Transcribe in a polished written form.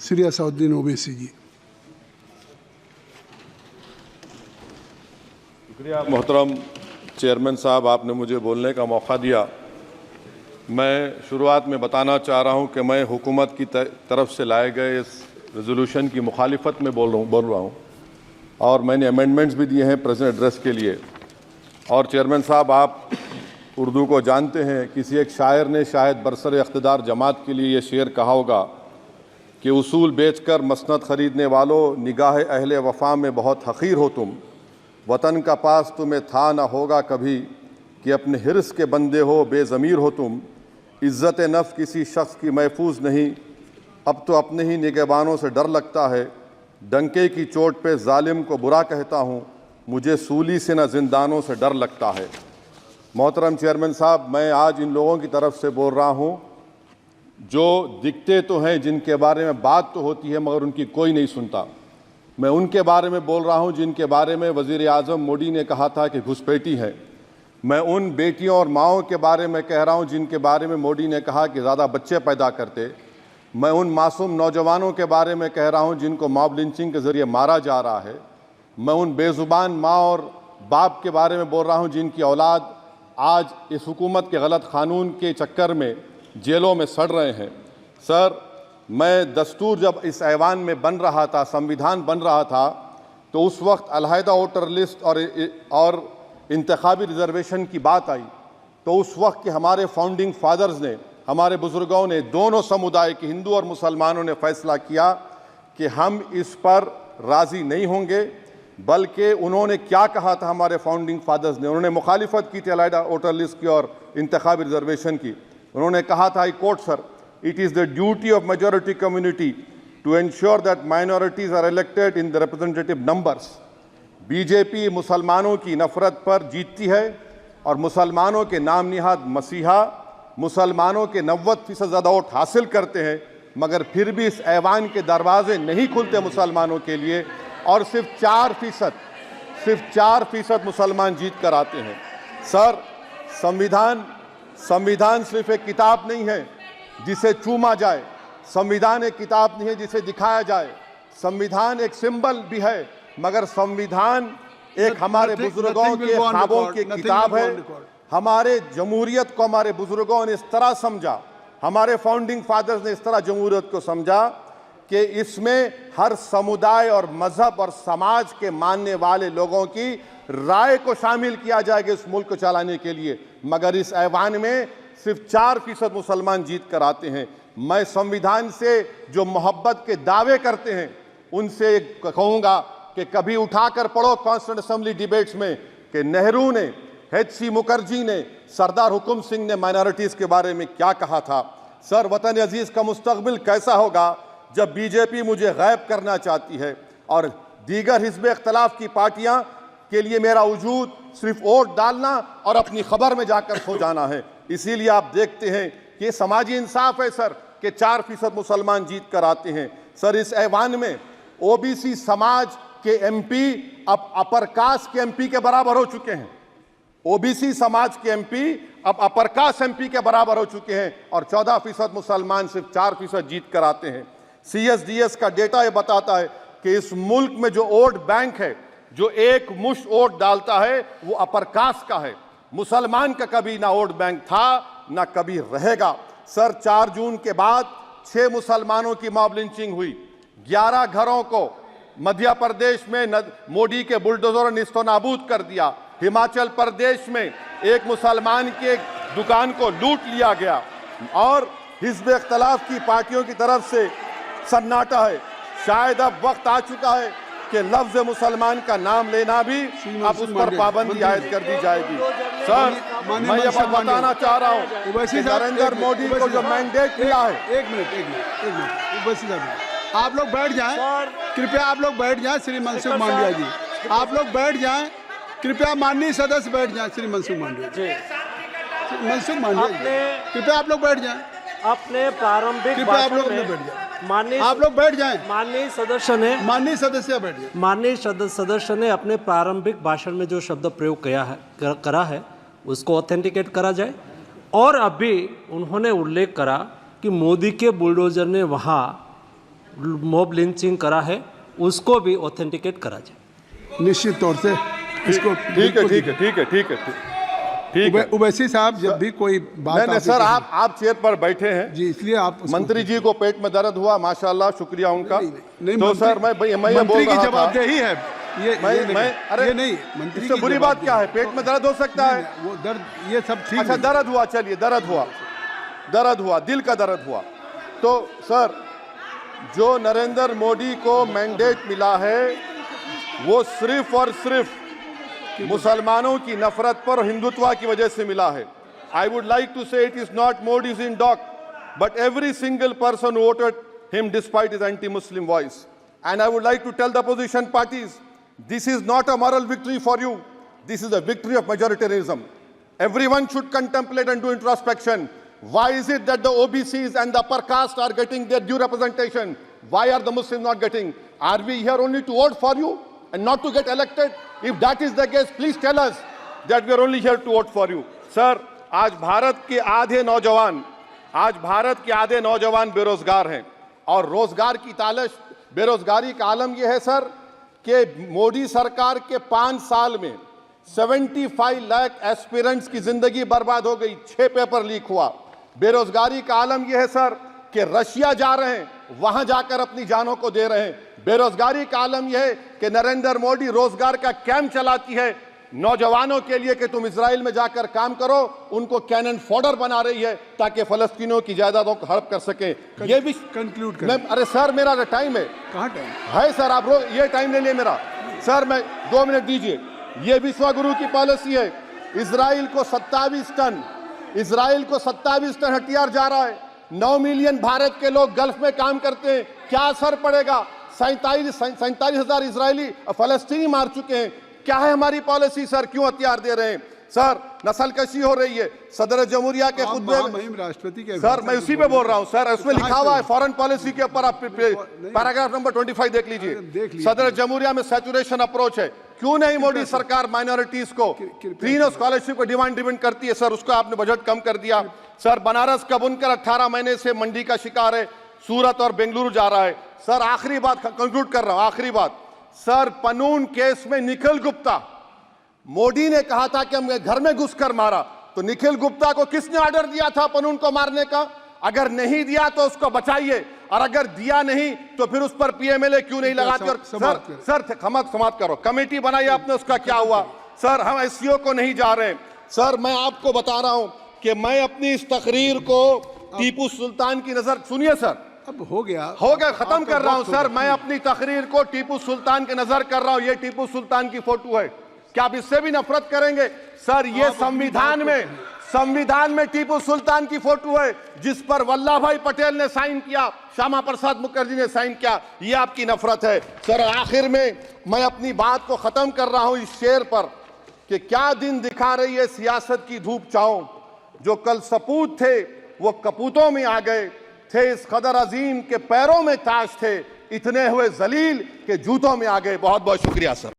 श्री असदुद्दीन ओवैसी जी। शुक्रिया मोहतरम चेयरमैन साहब, आपने मुझे बोलने का मौका दिया। मैं शुरुआत में बताना चाह रहा हूं कि मैं हुकूमत की तरफ से लाए गए इस रेजोल्यूशन की मुखालिफत में बोल रहा हूं और मैंने अमेंडमेंट्स भी दिए हैं प्रेजेंट एड्रेस के लिए। और चेयरमैन साहब, आप उर्दू को जानते हैं। किसी एक शायर ने शायद बरसर इक़्तिदार जमात के लिए ये शेर कहा होगा कि उसूल बेचकर मसनद ख़रीदने वालों, निगाह अहले वफ़ा में बहुत हक़ीर हो तुम। वतन का पास तुम्हें था न होगा कभी कि अपने हिर्स के बंदे हो, बेज़मीर हो तुम। इज़्ज़त नफ्स किसी शख्स की महफूज नहीं, अब तो अपने ही निगहबानों से डर लगता है। डंके की चोट पे जालिम को बुरा कहता हूँ, मुझे सूली से न जिंदानों से डर लगता है। मोहतरम चेयरमैन साहब, मैं आज इन लोगों की तरफ से बोल रहा हूँ जो दिखते तो हैं, जिनके बारे में बात तो होती है मगर उनकी कोई नहीं सुनता। मैं उनके बारे में बोल रहा हूँ जिनके बारे में वज़ीर आज़म मोदी ने कहा था कि घुसपैठी है। मैं उन बेटियों और माओं के बारे में कह रहा हूँ जिनके बारे में मोदी ने कहा कि ज़्यादा बच्चे पैदा करते। मैं उन मासूम नौजवानों के बारे में कह रहा हूँ जिनको मॉब लिंचिंग के ज़रिए मारा जा रहा है। मैं उन बेज़ुबान माँ और बाप के बारे में बोल रहा हूँ जिनकी औलाद आज इस हुकूमत के गलत कानून के चक्कर में जेलों में सड़ रहे हैं। सर, मैं दस्तूर जब इस ऐवान में बन रहा था, संविधान बन रहा था, तो उस वक्त अलहदा वोटर लिस्ट और इंतखाबी रिजर्वेशन की बात आई तो उस वक्त के हमारे फाउंडिंग फादर्स ने, हमारे बुजुर्गों ने, दोनों समुदाय के हिंदू और मुसलमानों ने फैसला किया कि हम इस पर राज़ी नहीं होंगे। बल्कि उन्होंने क्या कहा था हमारे फाउंडिंग फादर्स ने, उन्होंने मुखालिफत की थी अलहदा वोटर लिस्ट की और इंतखाबी रिजर्वेशन की। उन्होंने कहा था, I quote sir, it is the duty of majority community to ensure that minorities are elected in the representative numbers. BJP मुसलमानों की नफरत पर जीतती है और मुसलमानों के नाम निहाद मसीहा मुसलमानों के 90% ज़्यादा वोट हासिल करते हैं, मगर फिर भी इस ऐवान के दरवाजे नहीं खुलते मुसलमानों के लिए और सिर्फ 4% मुसलमान जीत कर आते हैं। सर, संविधान सिर्फ एक किताब नहीं है जिसे चूमा जाए, संविधान एक किताब नहीं है जिसे दिखाया जाए, संविधान एक सिंबल भी है, मगर संविधान एक हमारे बुजुर्गों के ख्वाबों की किताब है। हमारे जमहूरियत को हमारे बुजुर्गों ने इस तरह समझा, हमारे फाउंडिंग फादर्स ने इस तरह जमहूरियत को समझा कि इसमें हर समुदाय और मजहब और समाज के मानने वाले लोगों की राय को शामिल किया जाएगा इस मुल्क को चलाने के लिए। मगर इस ऐवान में सिर्फ 4% मुसलमान जीत कर आते हैं। मैं संविधान से जो मोहब्बत के दावे करते हैं उनसे कहूँगा कि कभी उठाकर पढ़ो कॉन्स्टिट्यूएंट असेंबली डिबेट्स में कि नेहरू ने, HC मुखर्जी ने, सरदार हुकुम सिंह ने माइनॉरिटीज़ के बारे में क्या कहा था। सर, वतन अजीज़ का मुस्तकबिल कैसा होगा जब बीजेपी मुझे गायब करना चाहती है और दीगर हिज़्ब इख्तिलाफ की पार्टियां के लिए मेरा वजूद सिर्फ वोट डालना और अपनी खबर में जाकर सो जाना है। इसीलिए आप देखते हैं कि समाजी इंसाफ है सर कि 4% मुसलमान जीत कर आते हैं। सर, इस ऐवान में OBC समाज के MP अब अपर कास्ट के MP के बराबर हो चुके हैं। OBC समाज के MP अब अपर कास्ट MP के बराबर हो चुके हैं और 14% मुसलमान सिर्फ 4% जीत कर आते हैं। CSDS का डेटा ये बताता है कि इस मुल्क में जो वोट बैंक है, जो एक मुश्त वोट डालता है, वो अपर कास्ट का है। मुसलमान का कभी ना वोट बैंक था ना कभी रहेगा। सर, 4 जून के बाद 6 मुसलमानों की मॉब लिंचिंग हुई। 11 घरों को मध्य प्रदेश में मोदी के बुलडोजर ने निस्तो नाबूद कर दिया। हिमाचल प्रदेश में एक मुसलमान की एक दुकान को लूट लिया गया और हिज़्ब इख्तिलाफ की पार्टियों की तरफ से सन्नाटा है। शायद अब वक्त आ चुका है कि लफ्ज़ मुसलमान का नाम लेना भी अब उस पर पाबंदी आयद कर दी जाएगी। सर, मैं ये बात बताना चाह रहा हूँ कि नरेंद्र मोदी को जो मैंडेट मिला है। एक मिनट, आप लोग बैठ जाएं, कृपया आप लोग बैठ जाएं। श्री मनसुख मांडविया जी, आप लोग बैठ जाएं, कृपया माननीय सदस्य बैठ जाएं। श्री मनसुख मांडविया जी, कृपया आप लोग बैठ जाएं। अपने प्रारंभिक कृपया आप लोग बैठ जाएं। आप लोग बैठ जाएं। माननीय सदस्य ने अपने प्रारंभिक भाषण में जो शब्द प्रयोग करा है उसको ऑथेंटिकेट करा जाए। और अभी उन्होंने उल्लेख करा कि मोदी के बुलडोजर ने वहाँ मॉब लिंचिंग करा है उसको भी ऑथेंटिकेट करा जाए। निश्चित तौर से इसको ठीक है, ठीक है, ठीक है, ठीक है, ठीक है। उवैसी साहब जब भी कोई बात नहीं सर, आप चेयर पर बैठे हैं जी, इसलिए आप मंत्री जी को पेट में दर्द हुआ, माशाल्लाह, शुक्रिया उनका। नहीं, तो सर मैं ये बोल मंत्री की रहा था, जवाबदेही है अरे ये नहीं, मंत्री इससे की बुरी बात क्या है? पेट में दर्द हो सकता है, वो दर्द ये सब ठीक अच्छा है। दर्द हुआ, चलिए दर्द हुआ, दिल का दर्द हुआ। तो सर जो नरेंद्र मोदी को मैंडेट मिला है वो सिर्फ और सिर्फ मुसलमानों की नफरत पर और हिंदुत्व की वजह से मिला है। I would like to say it is not Modi's in dock but every single person voted him despite his anti Muslim voice. And I would like to tell the opposition parties, this is not a moral victory for you, this is a victory of majoritarianism. Everyone should contemplate and do introspection. Why is it that the OBCs and the upper caste are getting their due representation? Why are the Muslims not getting? Are we here only to vote for you and not to get elected? If that is the case, please tell us that we are only here to vote for you. Sir, आज भारत के आधे नौजवान बेरोजगार हैं और रोजगार की तालाश, बेरोजगारी का आलम यह है सर कि मोदी सरकार के 5 साल में 75 लाख एस्पिरेंट्स की जिंदगी बर्बाद हो गई, 6 पेपर लीक हुआ। बेरोजगारी का आलम यह है सर कि रशिया जा रहे हैं, वहां जाकर अपनी जानों को दे रहे हैं। बेरोजगारी का आलम यह है कि नरेंद्र मोदी रोजगार का कैंप चलाती है नौजवानों के लिए कि तुम इजराइल में जाकर काम करो, उनको कैनन फॉडर बना रही है ताकि फलस्तीनियों की जायदादों को हड़प कर सके। ये भी कंक्लूड कर। अरे सर मेरा टाइम है, कहाँ टाइम है सर? आप ये टाइम ले लिए मेरा सर, मैं 2 मिनट दीजिए। ये विश्वगुरु की पॉलिसी है, इजराइल को 27 टन हथियार जा रहा है। 9 मिलियन भारत के लोग गल्फ में काम करते हैं, क्या असर पड़ेगा? 47,000 इजरायली फलस्तीनी मार चुके हैं। क्या है हमारी पॉलिसी सर? क्यों हथियार दे रहे हैं सर? नस्लकशी हो रही है। सदर जमहूरिया के खुतबे में राष्ट्रपति के सर, मैं उसी पे बोल रहा हूं सर, उसमें लिखा हुआ है फॉरेन पॉलिसी के ऊपर, आप पैराग्राफ नंबर 25 देख लीजिए। सदर जमहूरिया में सैचुरेशन अप्रोच है। क्यों नहीं मोदी सरकार माइनॉरिटीज को तीनों स्कॉलरशिप को डिमांड करती है सर, उसको आपने बजट कम कर दिया। सर बनारस का बुनकर 18 महीने से मंडी का शिकार है, सूरत और बेंगलुरु जा रहा है। सर आखिरी बात कंक्लूड कर रहा हूं, आखिरी बात सर, पनून केस में निखिल गुप्ता, मोदी ने कहा था कि हम घर में घुसकर मारा, तो निखिल गुप्ता को किसने ऑर्डर दिया था पनून को मारने का? अगर नहीं दिया तो उसको बचाइए, और अगर दिया नहीं तो फिर उस पर पीएमएलए क्यों नहीं लगाते? और सर समाप्त करो, कमेटी बनाई आपने, उसका क्या हुआ? सर हम एससीओ को नहीं जा रहे। सर मैं आपको बता रहा हूं कि मैं अपनी इस तकरीर को टीपू सुल्तान की नजर, सुनिए सर, अब हो गया खत्म कर रहा हूं सर, मैं अपनी तकरीर को टीपू सुल्तान की नजर कर रहा हूं। ये टीपू सुल्तान की फोटो है, क्या आप इससे भी नफरत करेंगे? सर ये संविधान में टीपू सुल्तान की फोटो है जिस पर वल्लभ भाई पटेल ने साइन किया, श्यामा प्रसाद मुखर्जी ने साइन किया, ये आपकी नफरत है। सर आखिर में मैं अपनी बात को खत्म कर रहा हूं इस शेर पर कि क्या दिन दिखा रही है सियासत की धूप छांव, जो कल सपूत थे वो कपूतों में आ गए, थे इस कदर अजीम के पैरों में ताज थे, इतने हुए जलील के जूतों में आ गए। बहुत बहुत शुक्रिया सर।